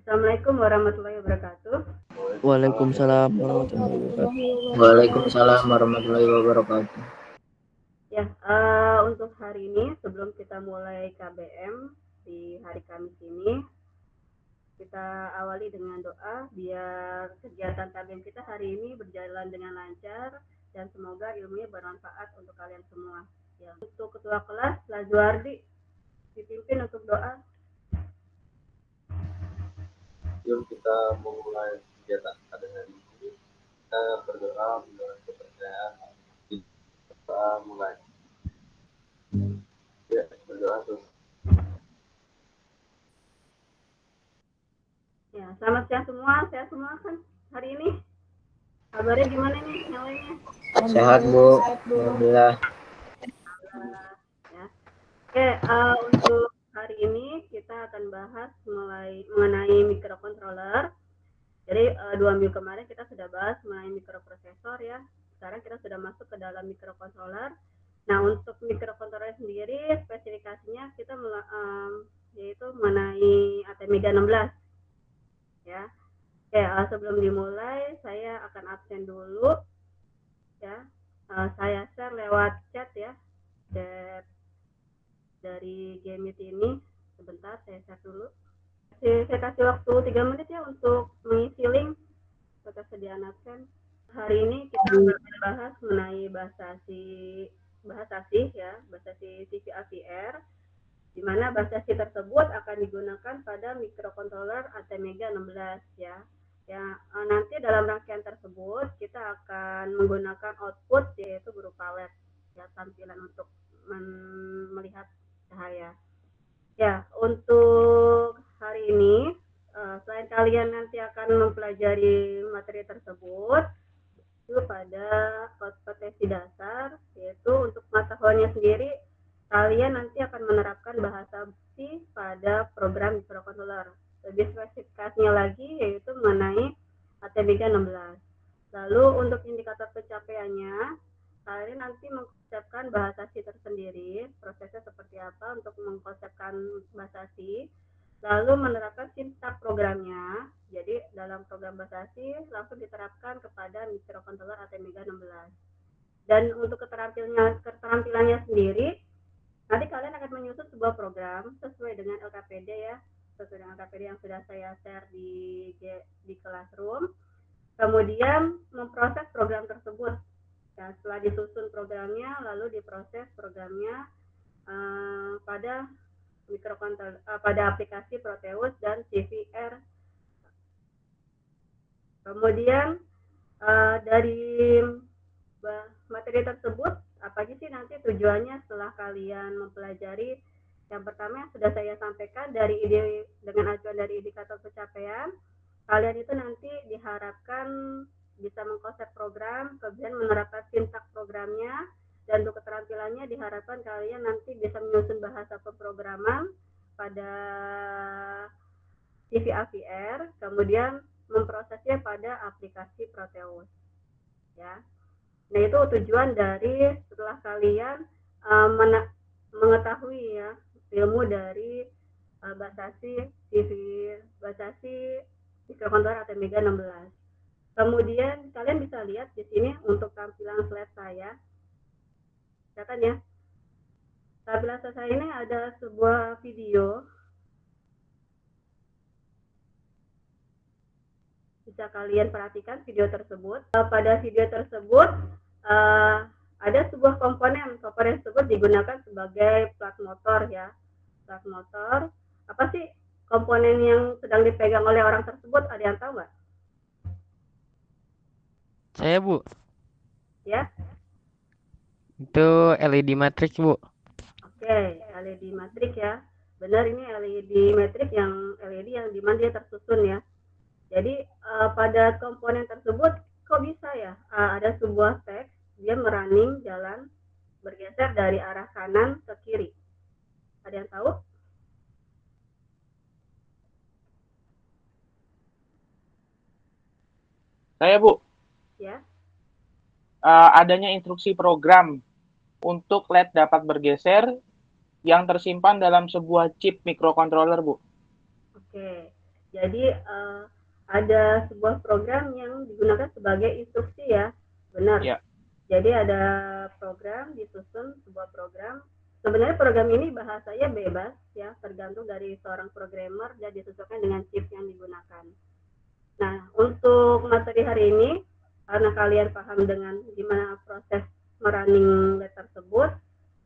Assalamualaikum warahmatullahi wabarakatuh. Waalaikumsalam warahmatullahi wabarakatuh. Waalaikumsalam warahmatullahi wabarakatuh. Ya, untuk hari ini sebelum kita mulai KBM di hari Kamis ini, kita awali dengan doa biar kegiatan KBM kita hari ini berjalan dengan lancar dan semoga ilmunya bermanfaat untuk kalian semua. Ya, untuk ketua kelas Lajuardi dipimpin untuk doa. Yuk kita memulai kegiatan pada hari ini. Kita berdoa dengan kepercayaan. Kita mulai. Ya, berdoa tuh. Ya, selamat siang semua. Sehat semua kan hari ini? Kabarnya gimana nih yang lainnya? Sehat Bu, alhamdulillah. Ya. Oke, untuk hari ini kita akan bahas mengenai microcontroller. Jadi 2 minggu kemarin kita sudah bahas mengenai microprosesor ya. Sekarang kita sudah masuk ke dalam microcontroller. Nah, untuk microcontroller sendiri spesifikasinya kita yaitu mengenai Atmega 16 ya. Oke, sebelum dimulai saya akan absen dulu ya. Saya share lewat chat ya, chat dari Gmeet ini. Sebentar saya share dulu. Saya kasih waktu 3 menit ya untuk mengisi link ketersediaan absen. Hari ini kita akan membahas mengenai bahasa C ya, bahasa C CVR, di mana bahasa C tersebut akan digunakan pada microcontroller Atmega 16 ya. Ya, nanti dalam rangkaian tersebut kita akan menggunakan output yaitu berupa LED ya, tampilan untuk melihat cahaya. Ya, untuk hari ini selain kalian nanti akan mempelajari materi tersebut itu pada kompetensi dasar, yaitu untuk pengetahuannya sendiri kalian nanti akan menerapkan bahasa C pada program microcontroller. Lebih spesifikasinya lagi yaitu mengenai Atmega 16. Lalu untuk indikator pencapaiannya, kalian nanti mengkonsepkan bahasa C tersendiri, prosesnya seperti apa untuk mengkonsepkan bahasa C, lalu menerapkan sintak programnya. Jadi dalam program bahasa C langsung diterapkan kepada microcontroller Atmega 16. Dan untuk keterampilannya sendiri, nanti kalian akan menyusun sebuah program sesuai dengan LKPD ya, sesuai dengan LKPD yang sudah saya share di Classroom. Kemudian memproses program tersebut. Ya, setelah disusun programnya, lalu diproses programnya pada microcontroller, pada aplikasi Proteus dan CVR. Kemudian dari materi tersebut, apa aja sih nanti tujuannya setelah kalian mempelajari? Yang pertama yang sudah saya sampaikan dari ide dengan acuan dari indikator pencapaian, kalian itu nanti diharapkan bisa mengkonsep program, kemudian menerapkan sintak programnya, dan untuk keterampilannya diharapkan kalian nanti bisa menyusun bahasa pemrograman pada CVR, kemudian memprosesnya pada aplikasi Proteus ya. Nah, itu tujuan dari setelah kalian mengetahui ya ilmu dari bahasa C, bahasa C microcontroller Atmega 16. Kemudian kalian bisa lihat di sini untuk tampilan slide saya. Catat ya. Tampilan slide saya ini ada sebuah video. Bisa kalian perhatikan video tersebut. Pada video tersebut ada sebuah komponen tersebut digunakan sebagai plat motor ya. Plat motor. Apa sih komponen yang sedang dipegang oleh orang tersebut? Ada yang tahu nggak? Saya Bu. Ya. Itu LED matrix Bu. Oke, LED matrix ya. Benar, ini LED matrix yang LED yang dimana dia tersusun ya. Jadi pada komponen tersebut kok bisa ya ada sebuah teks dia merunning jalan bergeser dari arah kanan ke kiri. Ada yang tahu? Saya Bu. Ya. Adanya instruksi program untuk LED dapat bergeser yang tersimpan dalam sebuah chip microcontroller Bu. Oke. Jadi ada sebuah program yang digunakan sebagai instruksi ya, benar. Ya. Jadi ada program disusun sebuah program. Sebenarnya program ini bahasanya bebas ya, tergantung dari seorang programmer dan disesuaikan dengan chip yang digunakan. Nah, untuk materi hari ini, karena kalian paham dengan gimana proses merunning lab tersebut,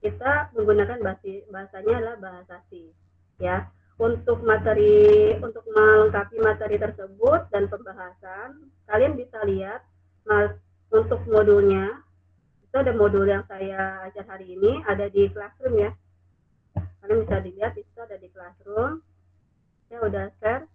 kita menggunakan bahasanya adalah bahasa C ya. Untuk melengkapi materi tersebut dan pembahasan, kalian bisa lihat untuk modulnya. Itu ada modul yang saya ajar hari ini, ada di Classroom ya. Kalian bisa dilihat, itu ada di Classroom. Saya udah share.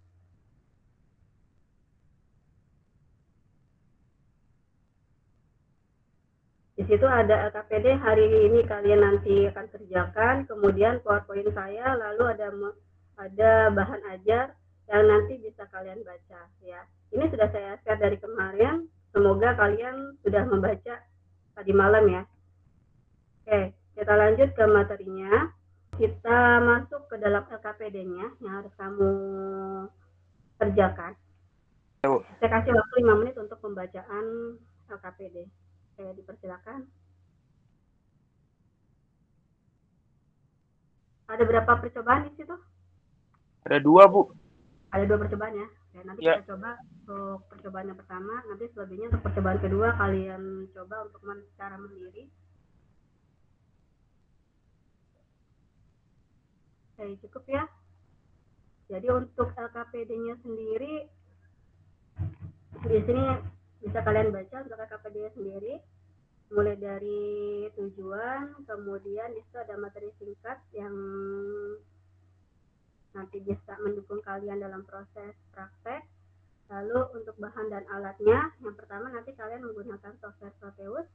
Di situ ada LKPD hari ini kalian nanti akan kerjakan, kemudian PowerPoint saya, lalu ada bahan ajar yang nanti bisa kalian baca ya. Ini sudah saya share dari kemarin, semoga kalian sudah membaca tadi malam ya. Oke, kita lanjut ke materinya. Kita masuk ke dalam LKPD-nya yang harus kamu kerjakan. Saya kasih waktu 5 menit untuk pembacaan LKPD. Saya dipersilakan. Ada berapa percobaan di situ? Ada 2, Bu. Ada 2 percobaan ya. Oke, nanti kita coba untuk percobaan yang pertama, nanti selebihnya untuk percobaan kedua kalian coba untuk secara mandiri. Oke, cukup ya. Jadi untuk LKPD-nya sendiri di sini bisa kalian baca untuk LKPD-nya sendiri, mulai dari tujuan, kemudian di situ ada materi singkat yang nanti bisa mendukung kalian dalam proses praktek. Lalu untuk bahan dan alatnya, yang pertama nanti kalian menggunakan software Proteus,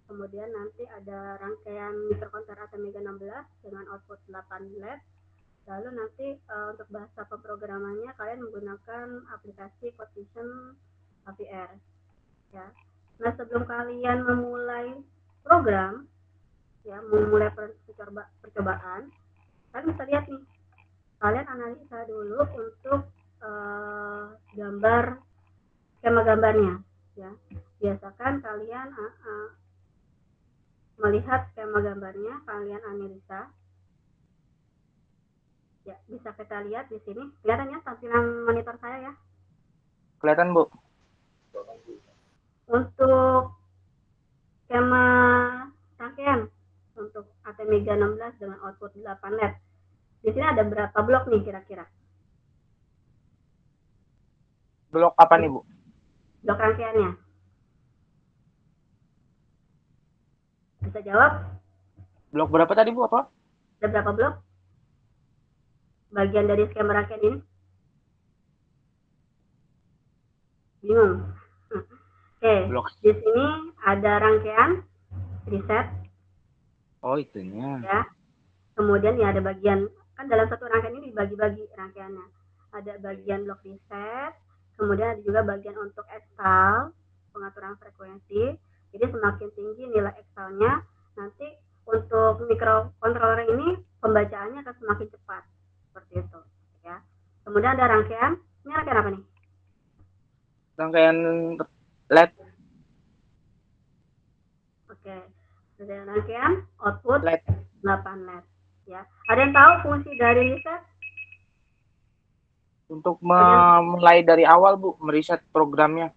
kemudian nanti ada rangkaian mikrokontroller Atmega 16 dengan output 8 LED. Lalu nanti untuk bahasa pemrogramannya kalian menggunakan aplikasi CodeVision AVR ya. Nah, sebelum kalian memulai program ya, memulai percobaan, kalian bisa lihat nih, kalian analisa dulu untuk gambar skema gambarnya ya. Biasakan kalian melihat skema gambarnya, kalian analisa ya. Bisa kita lihat di sini, kelihatannya tampilan monitor saya ya. Kelihatan, Bu. Untuk skema rangkaian untuk Atmega 16 dengan output 8 LED. Di sini ada berapa blok nih kira-kira? Blok apa nih, Bu? Blok rangkaiannya. Bisa jawab? Blok berapa tadi, Bu? Apa? Ada berapa blok? Bagian dari skema rangkaian ini? Bingung? Oke, di sini ada rangkaian, reset. Oh, itunya. Ya. Kemudian ya ada bagian, kan dalam satu rangkaian ini dibagi-bagi rangkaiannya. Ada bagian blok reset, kemudian ada juga bagian untuk extal, pengaturan frekuensi. Jadi semakin tinggi nilai extalnya, nanti untuk mikrokontroller ini pembacaannya akan semakin cepat. Seperti itu. Ya. Kemudian ada rangkaian, ini rangkaian apa nih? Rangkaian LED. Oke. Ada rangkaian output LED. 8 LED. Ya. Ada yang tahu fungsi dari reset? Untuk memulai dari awal, Bu, meriset programnya.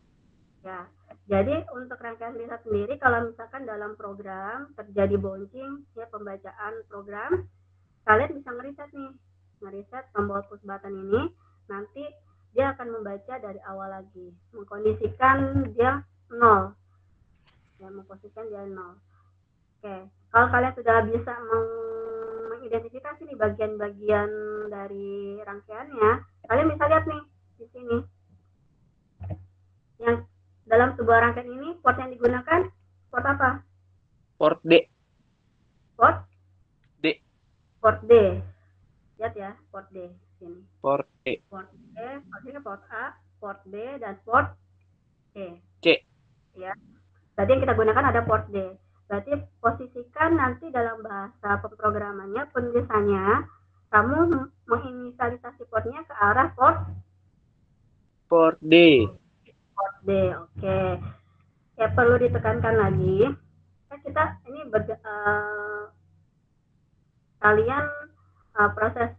Ya. Jadi untuk rangkaian riset sendiri, kalau misalkan dalam program terjadi bouncing, ya pembacaan program, kalian bisa ngeriset nih, ngeriset tombol push button ini, nanti dia akan membaca dari awal lagi, mengkondisikan dia 0, ya memposisikan dia 0. Oke, kalau kalian sudah bisa mengidentifikasi nih bagian-bagian dari rangkaiannya, kalian bisa lihat nih di sini, yang dalam sebuah rangkaian ini, port yang digunakan, port apa? Port D. Port? D. Port D. Lihat ya, port D. Sini. Port D. Port D, maksudnya port A, port B, dan port C. C. Ya. Berarti yang kita gunakan ada port D. Berarti posisikan nanti dalam bahasa pemrogramannya, penulisannya, kamu menginisialisasi portnya ke arah port Port D. Port D, oke. Ya perlu ditekankan lagi, kita ini kalian proses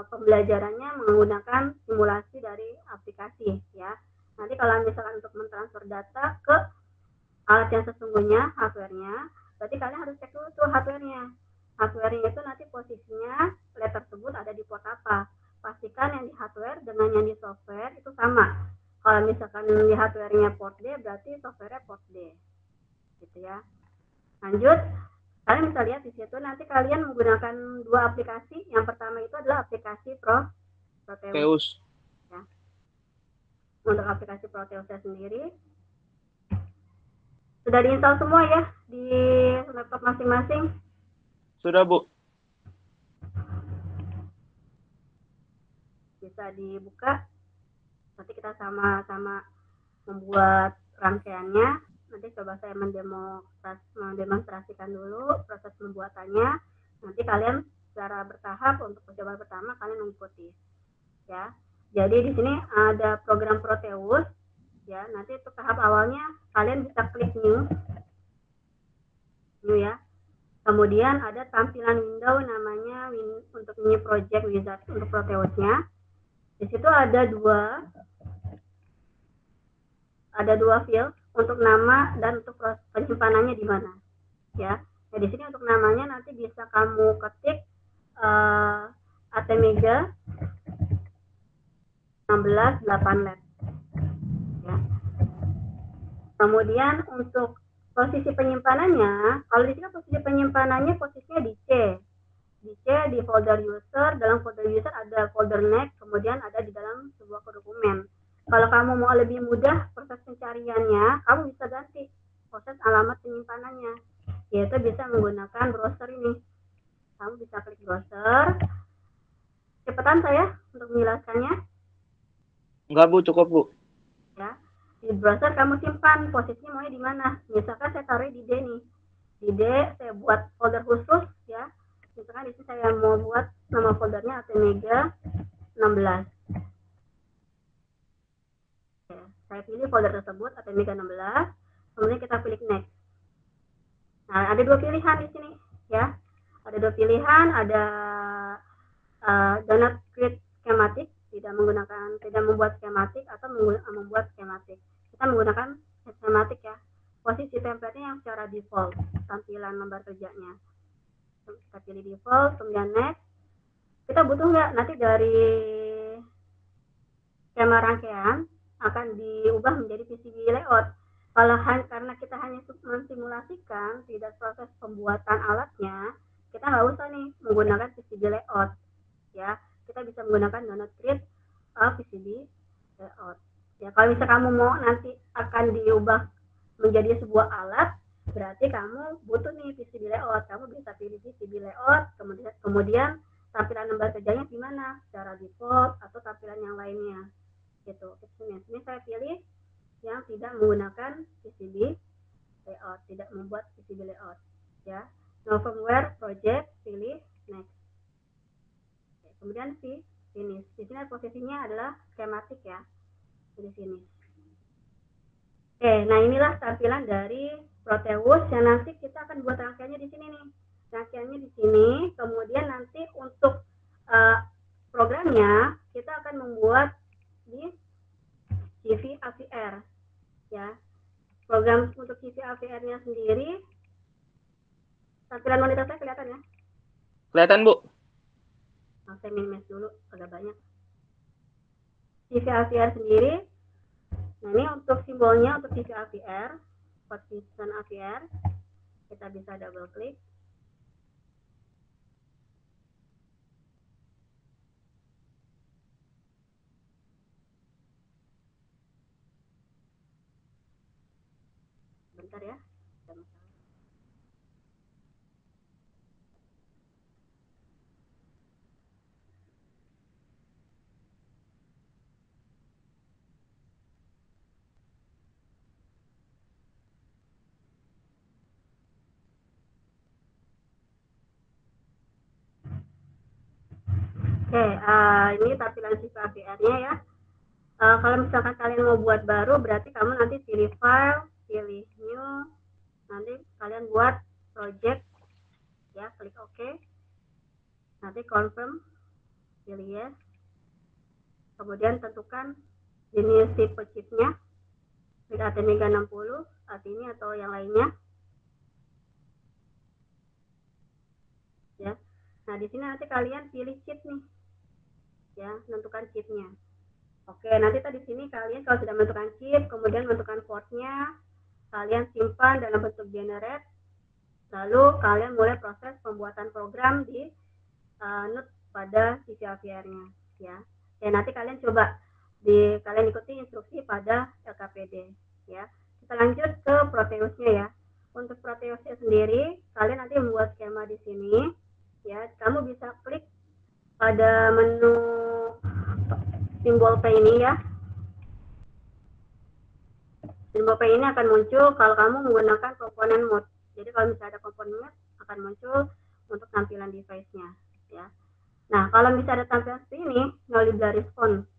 pembelajarannya menggunakan simulasi dari aplikasi ya. Nanti kalau misalkan untuk mentransfer data ke alat yang sesungguhnya, hardware-nya, berarti kalian harus cek dulu tuh hardware-nya. Hardware-nya itu nanti posisinya LED tersebut ada di port apa. Pastikan yang di hardware dengan yang di software itu sama. Kalau misalkan di hardware-nya port D, berarti software-nya port D. Gitu ya. Lanjut, kalian bisa lihat di situ nanti kalian menggunakan dua aplikasi. Yang pertama itu adalah aplikasi Proteus. Ya. Untuk aplikasi Proteusnya sendiri sudah diinstal semua ya di laptop masing-masing. Sudah, Bu. Bisa dibuka. Nanti kita sama-sama membuat rangkaiannya. Nanti coba saya mendemonstrasikan dulu proses pembuatannya. Nanti kalian secara bertahap untuk percobaan pertama kalian mengikuti. Ya. Jadi di sini ada program Proteus. Ya, nanti untuk tahap awalnya kalian bisa klik new ya. Kemudian ada tampilan window namanya untuk new project wizard untuk Proteusnya. Di situ ada dua field untuk nama dan untuk penyimpanannya di mana ya. Nah, di sini untuk namanya nanti bisa kamu ketik Atmega 16 lab ya. Kemudian untuk posisi penyimpanannya, kalau di sini posisi penyimpanannya posisinya di C di folder user. Dalam folder user ada folder next, kemudian ada di dalam sebuah dokumen. Kalau kamu mau lebih mudah proses pencariannya, kamu bisa ganti proses alamat penyimpanannya, yaitu bisa menggunakan browser ini. Kamu bisa klik browser. Cepetan saya untuk menjelaskannya. Enggak, Bu, cukup, Bu. Ya, di browser kamu simpan posisinya maunya di mana. Misalkan saya taruh di D nih. Di D saya buat folder khusus ya. Misalkan di sini saya mau buat nama foldernya Atmega 16. Oke, saya pilih folder tersebut Atmega 16. Kemudian kita pilih next. Nah, ada dua pilihan di sini ya. Ada dua pilihan, ada do not create schematic, tidak membuat schematic atau membuat schematic. Kita menggunakan schematic ya. Posisi template-nya yang secara default, tampilan lembar kerjanya. Kita pilih default, kemudian next. Kita butuh nggak nanti dari skema rangkaian akan diubah menjadi PCB layout. Kalau karena kita hanya mensimulasikan, tidak proses pembuatan alatnya, kita nggak usah nih menggunakan PCB layout. Ya, kita bisa menggunakan do not create PCB layout. Ya, kalau misalnya kamu mau nanti akan diubah menjadi sebuah alat, berarti kamu butuh nih PCB layout. Kamu bisa pilih PCB layout, kemudian tampilan lembar kerjanya di mana, secara default atau tampilan yang lainnya. Gitu. Ini saya pilih yang tidak menggunakan PCB layout, tidak membuat PCB layout. Ya, no firmware project, pilih next. Kemudian finish. Di sini posisinya adalah skematik ya. Di sini. Oke, nah inilah tampilan dari Proteus yang nanti kita akan buat rangkaiannya di sini nih. Rangkaiannya di sini, kemudian nanti untuk programnya kita akan membuat di CV AVR ya. Program untuk CV AVR-nya sendiri, tampilan monitor saya kelihatan ya? Kelihatan, Bu. Nah, saya minimize dulu, agak banyak. CV AVR sendiri, nah ini untuk simbolnya untuk CV AVR, position AVR, kita bisa double klik. Bentar ya. Oke, ini tampilan CV AVR-nya ya. kalau misalkan kalian mau buat baru, berarti kamu nanti pilih file, pilih new, nanti kalian buat project, ya, klik OK, nanti confirm, pilih yes, kemudian tentukan jenis tipe chipnya, klik ATmega 60, saat ini atau yang lainnya, ya. Nah di sini nanti kalian pilih chip nih, ya, menentukan chipnya. Oke, nanti di sini kalian kalau sudah menentukan chip, kemudian menentukan portnya, kalian simpan dalam bentuk generate, lalu kalian mulai proses pembuatan program di NUT pada CCLVR-nya, ya. Ya nanti kalian coba kalian ikuti instruksi pada LKPD, ya. Kita lanjut ke Proteus-nya, ya. Untuk Proteus-nya sendiri, kalian nanti membuat skema di sini, ya. Kamu bisa klik pada menu simbol P ini, ya. Simbol P ini akan muncul kalau kamu menggunakan komponen mode. Jadi kalau misalnya ada komponen mode, akan muncul untuk tampilan device-nya, ya. Nah, kalau misalnya ada tampilan seperti ini, no library response,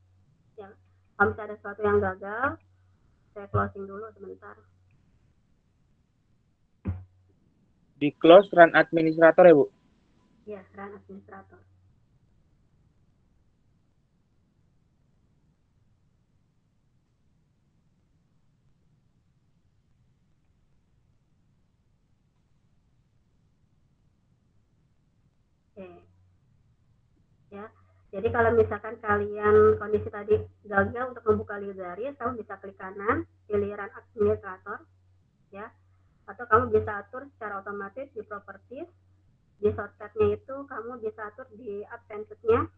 ya. Kalau misalnya ada sesuatu yang gagal, saya closing dulu sebentar. Di close run administrator ya, Bu? Ya, run administrator. Oke. Ya. Jadi kalau misalkan kalian kondisi tadi gagal untuk membuka library, kamu bisa klik kanan, pilih run administrator, ya. Atau kamu bisa atur secara otomatis di properties, di shortcut-nya itu kamu bisa atur di advanced-nya.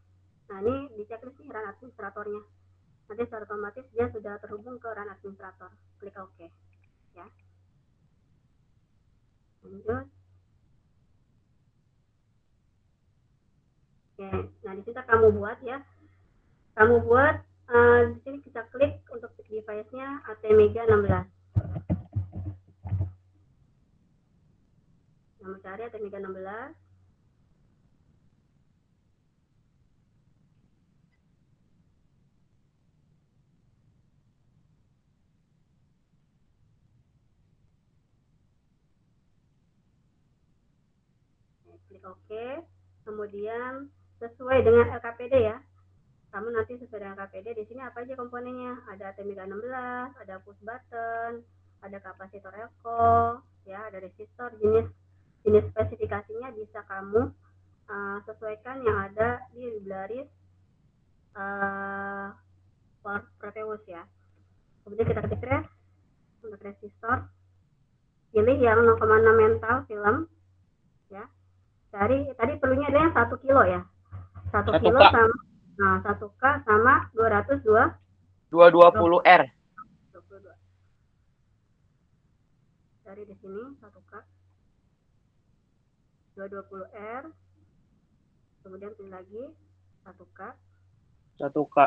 Nah, ini di checklist nih run administratornya. Nanti secara otomatis dia sudah terhubung ke run administrator. Klik OK, ya. Lanjut. Oke, nah di sini kamu buat, ya. Kamu buat di sini kita klik untuk device-nya ATmega 16. Kamu cari ATmega 16. Klik OK. Kemudian sesuai dengan LKPD, ya. Kamu nanti sesuai dengan LKPD, di sini apa aja komponennya? Ada ATmega 16, ada push button, ada kapasitor echo, ya, ada resistor. Jenis spesifikasinya bisa kamu sesuaikan yang ada di library Proteus, ya. Kemudian kita ketik res untuk resistor, pilih yang 0,6 mental film, ya. Tadi perlunya ada yang 1 kilo, ya. 1 kilo sama 1K sama 220R. 22. Cari di sini 1K 220R. Kemudian pilih lagi 1K. 1K.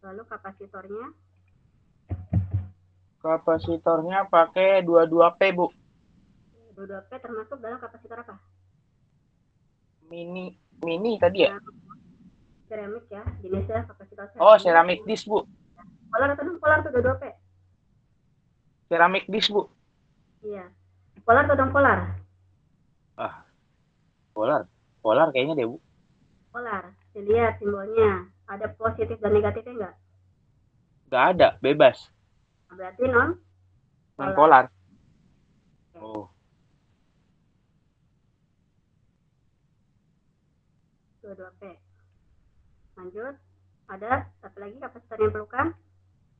Lalu kapasitornya? Kapasitornya pakai 22P, Bu. 22P termasuk dalam kapasitor apa? Mini tadi ya? Ceramic, ya. Jenisnya kapasitor ceramic. Oh, ceramic disk, Bu. Polar atau non-polar tuh 22P? Ceramic disk, Bu. Iya. Polar atau non-polar? Polar kayaknya deh, Bu. Polar. Dilihat simbolnya. Ada positif dan negatifnya enggak? Nggak ada, bebas. Berarti non-polar. Oh. 22P. Lanjut. Ada satu lagi kapasitor yang perlukan?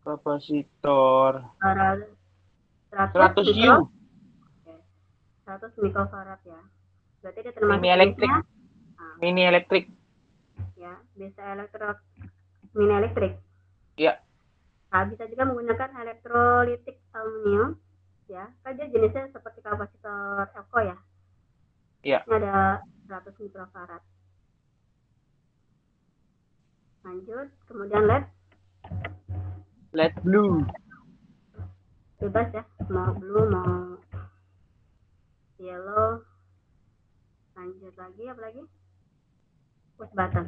Kapasitor 100 U. 100 mikrofarad, ya. Berarti dia termasuk Mini elektrik. Mini elektrik. Ya, bisa mini elektrik. Iya. Nah, bisa juga menggunakan elektrolitik aluminium, ya. Kan dia jenisnya seperti kapasitor Elko, ya. Iya. Ini ada 100 mikrofarad. Lanjut, kemudian Let blue. bebas ya, mau blue, mau yellow. Lanjut lagi, apa lagi? Push button.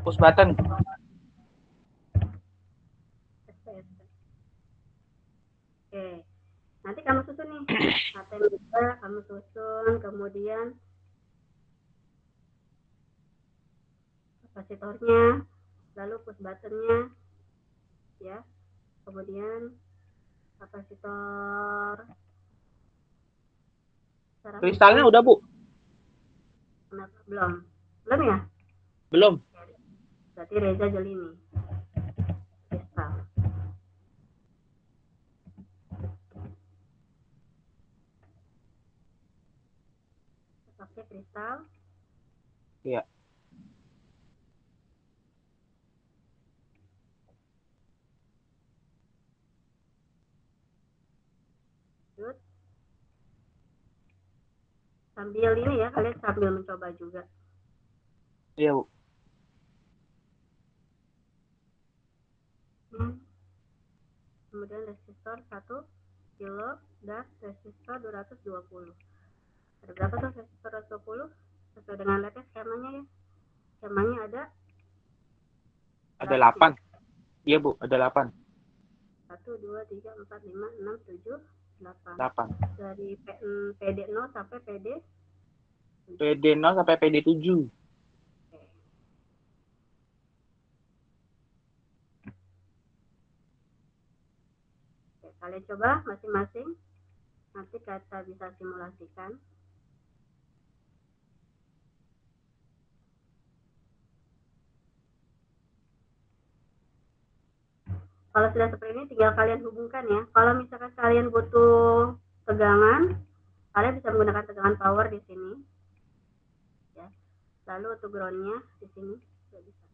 Push button. Oke, nanti kamu susun nih. ATM juga kamu susun, kemudian kapasitornya, lalu push buttonnya, ya. Kemudian kapasitor. Kristalnya udah, Bu? Kenapa? Belum ya? Belum. Berarti Reza Jelini. Kristal. Pakai kristal. Iya. Lanjut. Sambil ini ya, kalian sambil mencoba juga. Iya, Bu. Kemudian resistor 1 kilo dan resistor 220. Ada berapa tuh resistor 220? Sesuai dengan latest skemanya ya. Skemanya ada Ada 8. Iya, Bu, ada 8. 1, 2, 3, 4, 5, 6, 7, 8. 8. Dari PD0 sampai PD0 sampai PD7. Oke, kalian coba masing-masing. Nanti kita bisa simulasikan. Kalau sudah seperti ini tinggal kalian hubungkan ya. Kalau misalkan kalian butuh tegangan, kalian bisa menggunakan tegangan power di sini. Ya. Lalu untuk groundnya di sini juga bisa.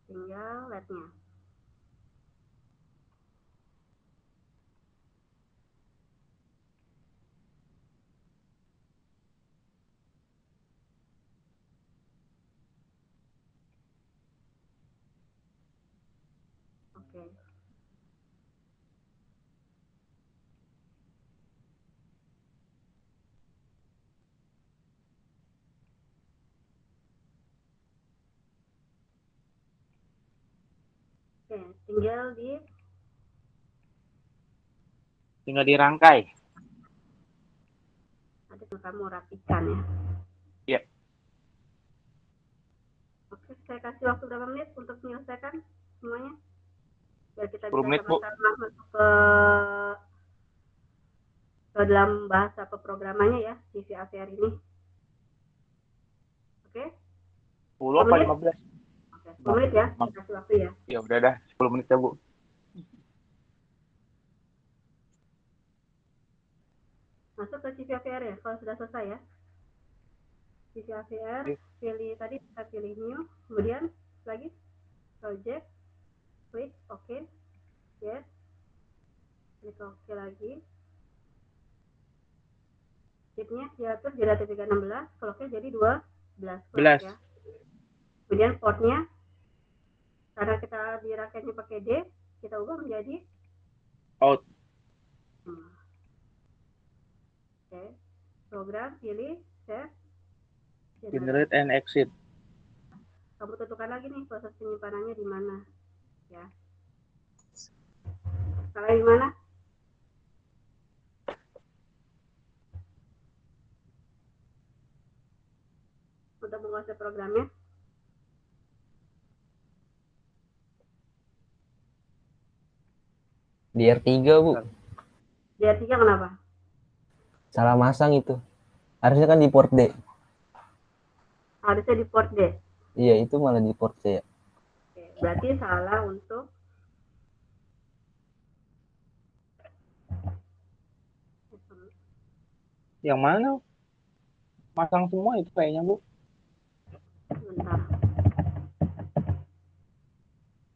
Tinggal LED-nya. Oke. Oke, tinggal dirangkai. nanti kamu rapikan ya. Iya. Oke, saya kasih waktu berapa menit untuk menyelesaikan semuanya? Biar kita 10 bisa menit, Bu. sama-sama masuk ke dalam bahasa pemrogramannya ya, CV AVR ini. Oke? 10 apa 15? Oke, 10 menit ya, saya kasih waktu ya. Ya udah dah, 10 menit ya, Bu. Masuk ke CV AVR ya, kalau sudah selesai ya. CV AVR, pilih tadi, kita pilih new, kemudian lagi project, klik OK, yes, klik OK lagi. Chipnya diatur jadi RT316, clocknya jadi 12 clock ya. Kemudian portnya, karena kita di raketnya pakai D, kita ubah menjadi out. Oke. Program, pilih, save, Generate and exit. Kamu tentukan lagi nih proses penyimpanannya di mana ya. Salah di mana? Untuk menguasai programnya. Di R3, Bu. Di R3 kenapa? Salah masang itu. Harusnya kan di port D. Harusnya di port D. Iya, itu malah di port C ya. Oke, berarti salah untuk Yang mana? Masang semua itu kayaknya, Bu. bentar.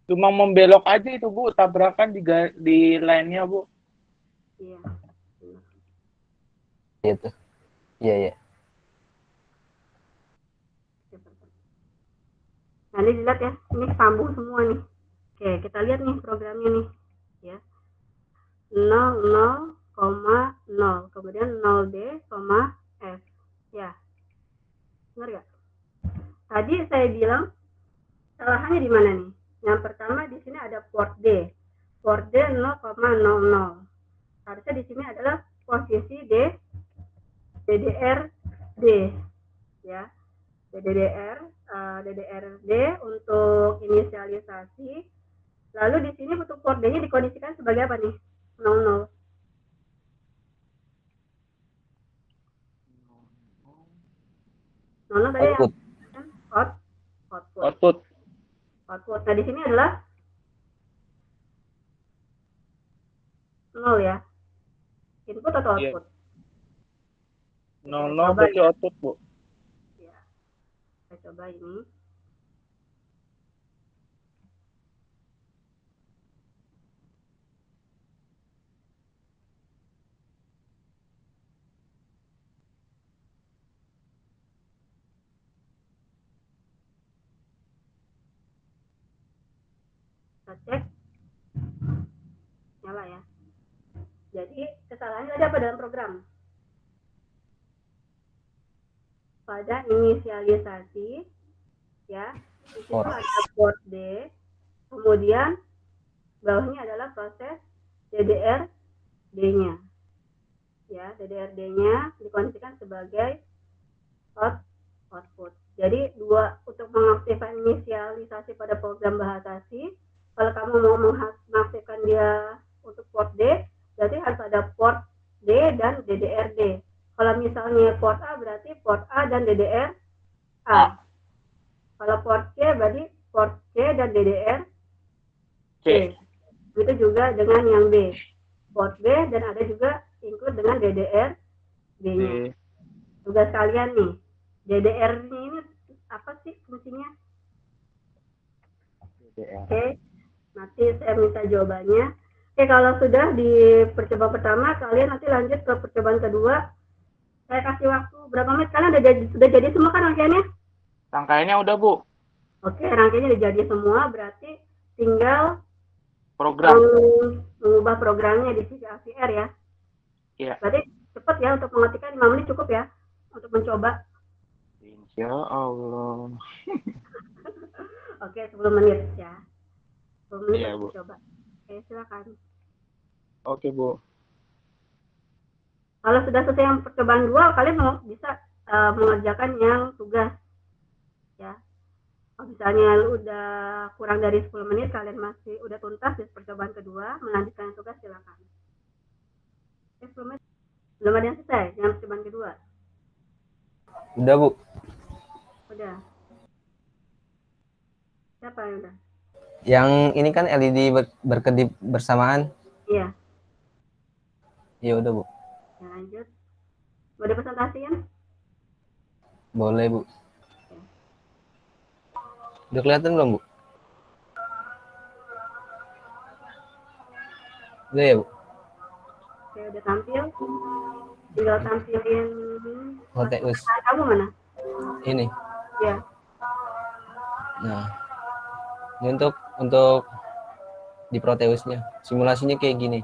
Cuma membelok aja itu, Bu. Tabrakan di line-nya, Bu. Iya. Itu. Iya, iya. Nah, ini dilihat ya, ini sambung semua nih. Oke, kita lihat nih programnya nih, ya. 00, kemudian 0D, F. Ya, benar nggak? Tadi saya bilang kesalahannya di mana nih? Yang pertama di sini ada port D. Port D 0,00. Harusnya di sini adalah posisi DDR-D, ya. DDR-D untuk inisialisasi. Lalu di sini untuk port D-nya dikondisikan sebagai apa nih? 00. 00 tadi Output. yang Output. output. Nah, di sini adalah 0 ya. Input atau Iya. output? 00 berarti output, Bu. Ya. Saya coba ini. Kita cek. Nyala ya. Jadi kesalahannya ada apa dalam program? Pada inisialisasi, ya, di situ ada port D, kemudian bawahnya adalah proses DDR-D-nya. Ya, DDR-D-nya dikondisikan sebagai output. Jadi untuk mengaktifkan inisialisasi pada program bahasa C, kalau kamu mau mengaktifkan dia untuk port D, berarti harus ada port D dan DDR-D. Kalau misalnya port A berarti port A dan DDR A. Kalau port C berarti port C dan DDR C. Begitu juga dengan yang B. Port B dan ada juga include dengan DDR D-nya. Tugas kalian nih, DDR-nya ini apa sih fungsinya? Oke, nanti saya minta jawabannya. Oke, kalau sudah di percobaan pertama, kalian nanti lanjut ke percobaan kedua. Saya kasih waktu berapa menit? Kalian sudah jadi semua kan rangkaiannya? Rangkaiannya udah, Bu. Oke, rangkaiannya udah jadi semua, berarti tinggal Program. mengubah programnya di sisi AVR ya. Iya. Berarti cepat ya untuk mengetikkan 5 menit cukup ya untuk mencoba. Insya Allah. Oke, 10 menit ya. 10 menit Iya, Bu. untuk coba. Oke, silakan. Oke, Bu. Kalau sudah selesai yang percobaan 2, kalian bisa mengerjakan yang tugas. Ya. Kalau misalnya udah kurang dari 10 menit, kalian masih udah tuntas di percobaan kedua, melanjutkan yang tugas, silakan. Oke, 10 menit. Belum ada yang selesai yang percobaan kedua? Udah, Bu. Udah. Siapa yang udah? Yang ini kan LED berkedip bersamaan. Iya. Ya udah, Bu. Ya, lanjut. Mau dipresentasiin? Boleh, Bu. Udah kelihatan belum, Bu? Udah ya, Bu? Oke, udah tampil. Tinggal tampilin Proteus. kamu mana? Ini. Iya. Nah. Ini untuk di Proteusnya. Simulasinya kayak gini.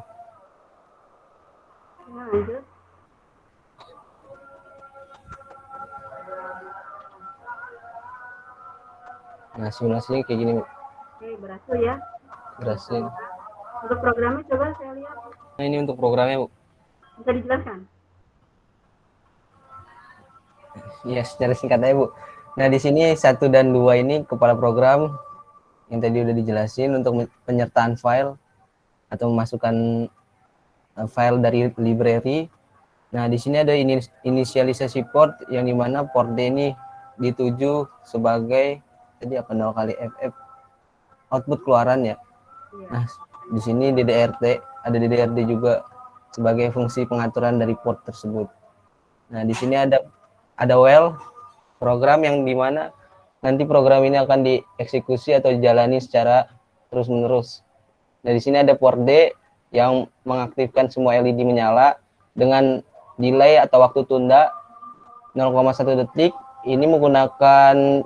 Ya, lanjut. Nah, simulasinya kayak gini, Bu. Oke, berhasil ya. Berhasil. Untuk programnya coba saya lihat. Nah, ini untuk programnya, Bu. Bisa dijelaskan? Ya, secara singkat aja, Bu. Nah, di sini 1 dan 2 ini kepala program yang tadi udah dijelasin untuk penyertaan file atau memasukkan file dari library. Nah, di sini ada inisialisasi port yang dimana port D ini dituju sebagai tadi apa 0 kali FF output keluaran ya. Nah, di sini ada DDRD juga sebagai fungsi pengaturan dari port tersebut. Nah, di sini ada well program yang dimana nanti program ini akan dieksekusi atau dijalani secara terus-menerus. Nah, di sini ada port D yang mengaktifkan semua LED menyala dengan delay atau waktu tunda 0,1 detik. Ini menggunakan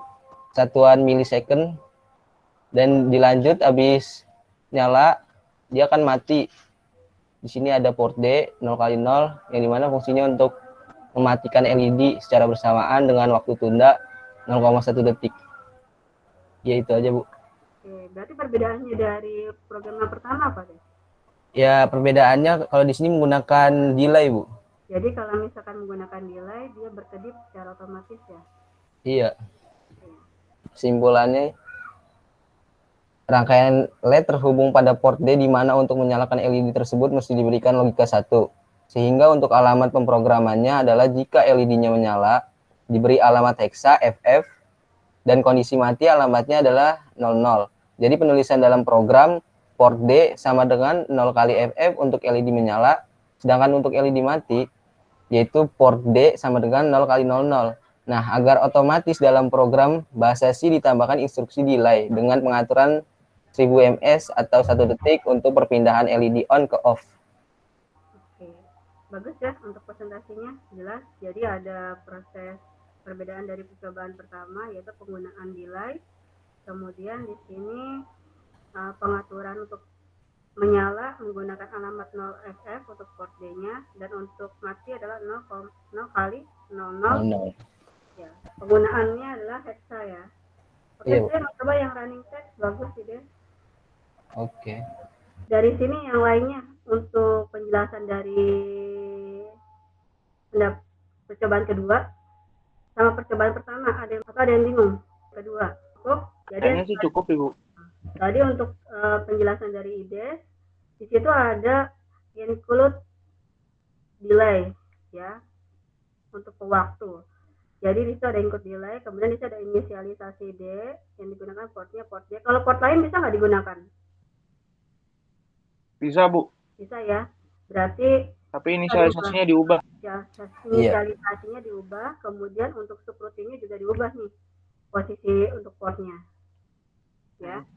satuan milisecond, dan dilanjut habis nyala dia akan mati. Di sini ada port D 0x0 yang dimana fungsinya untuk mematikan LED secara bersamaan dengan waktu tunda 0,1 detik. Ya itu aja, Bu. Oke, berarti perbedaannya dari program yang pertama apa deh? Ya perbedaannya kalau di sini menggunakan delay, Bu. Jadi kalau misalkan menggunakan delay, dia berkedip secara otomatis ya? Iya. Kesimpulannya, rangkaian LED terhubung pada port D di mana untuk menyalakan LED tersebut mesti diberikan logika 1. Sehingga untuk alamat pemrogramannya adalah jika LED-nya menyala, diberi alamat hexa FF, dan kondisi mati alamatnya adalah 00. Jadi penulisan dalam program port D sama dengan 0 kali FF untuk LED menyala, sedangkan untuk LED mati, yaitu port D sama dengan 0 kali 00. Nah, agar otomatis dalam program bahasa C ditambahkan instruksi delay dengan pengaturan 1000 ms atau 1 detik untuk perpindahan LED on ke off. Oke, bagus ya untuk presentasinya, jelas. Jadi ada proses perbedaan dari percobaan pertama yaitu penggunaan delay, kemudian di sini pengaturan untuk menyala menggunakan alamat 0FF untuk port D-nya, dan untuk mati adalah 0 kali 00. Ya, penggunaannya adalah hexa ya. Oke, Iya, Bu. saya mau coba yang running text, bagus sih deh. Oke. Dari sini yang lainnya untuk penjelasan dari percobaan kedua sama percobaan pertama, ada yang bingung? Kedua cukup. Jadi Kayaknya sih cukup, Ibu. tadi untuk penjelasan dari IDES, di situ ada include delay ya untuk pewaktu. Jadi di situ ada include delay, kemudian di situ ada inisialisasi D yang digunakan portnya port D. Kalau port lain bisa nggak digunakan? Bisa, Bu. Bisa ya. Berarti Tapi inisialisasinya diubah. ya, inisialisasinya diubah, kemudian untuk subroutine-nya juga diubah nih posisi untuk portnya. Ya.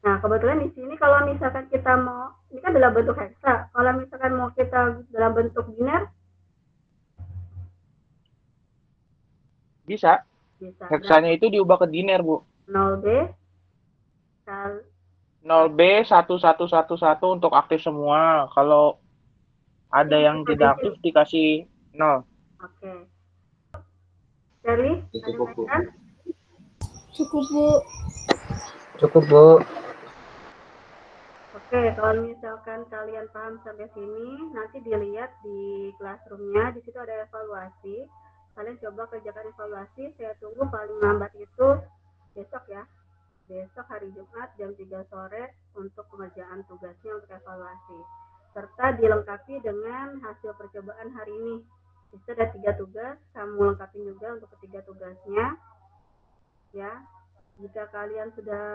Nah, kebetulan di sini kalau misalkan kita mau, ini kan dalam bentuk hexa, kalau misalkan mau kita dalam bentuk biner, Bisa. bisa. Hexanya itu diubah ke diner, Bu. 0B kali 0B 1111 untuk aktif semua. Kalau ada yang tidak aktif dikasih 0. Oke. Shirley, ada Cukup, Bu. kaitan? Cukup, Bu. Cukup, Bu. Oke, kalau misalkan kalian paham sampai sini, nanti dilihat di classroom-nya, di situ ada evaluasi. Kalian coba kerjakan evaluasi, saya tunggu paling lambat itu besok ya. Besok hari Jumat jam 3 sore untuk pengerjaan tugasnya untuk evaluasi. Serta dilengkapi dengan hasil percobaan hari ini. Di situ ada 3 tugas, kamu lengkapi juga untuk ketiga tugasnya. Ya, jika kalian sudah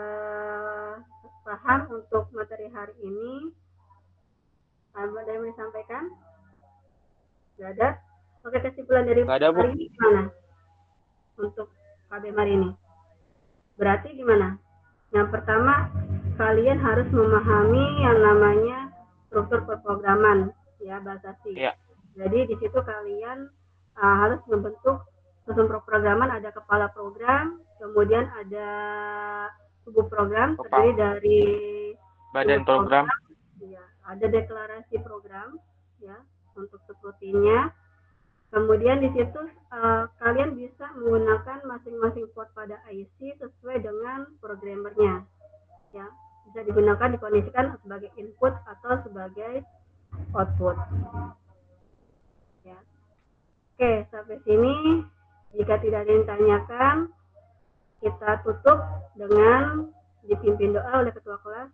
paham untuk materi hari ini, ada yang mau disampaikan? Tidak ada? Oke, kesimpulan dari Nggak ada, Bu. hari ini gimana? Untuk KBM hari ini. Berarti gimana? Yang pertama, kalian harus memahami yang namanya struktur perprograman, ya, bahasa C. Iya. Jadi di situ kalian harus membentuk susun perprograman, ada kepala program, kemudian ada subprogram terdiri dari Badan program. ya, ada deklarasi program ya untuk subrutinnya. Kemudian di situ kalian bisa menggunakan masing-masing port pada IC sesuai dengan programmernya. Ya, bisa digunakan dikondisikan sebagai input atau sebagai output. Ya. Oke, sampai sini jika tidak ada yang ditanyakan, kita tutup dengan dipimpin doa oleh ketua kelas.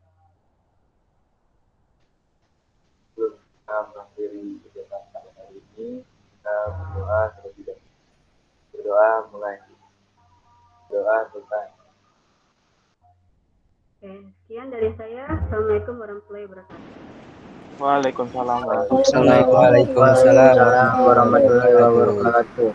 Sebelum kita mengakhiri kegiatan pada hari ini, kita berdoa terlebih dahulu. Berdoa mulai. Doa selesai. Oke, sekian dari saya. Assalamualaikum warahmatullahi wabarakatuh. Waalaikumsalam. Assalamualaikum. Waalaikumsalam warahmatullahi wabarakatuh.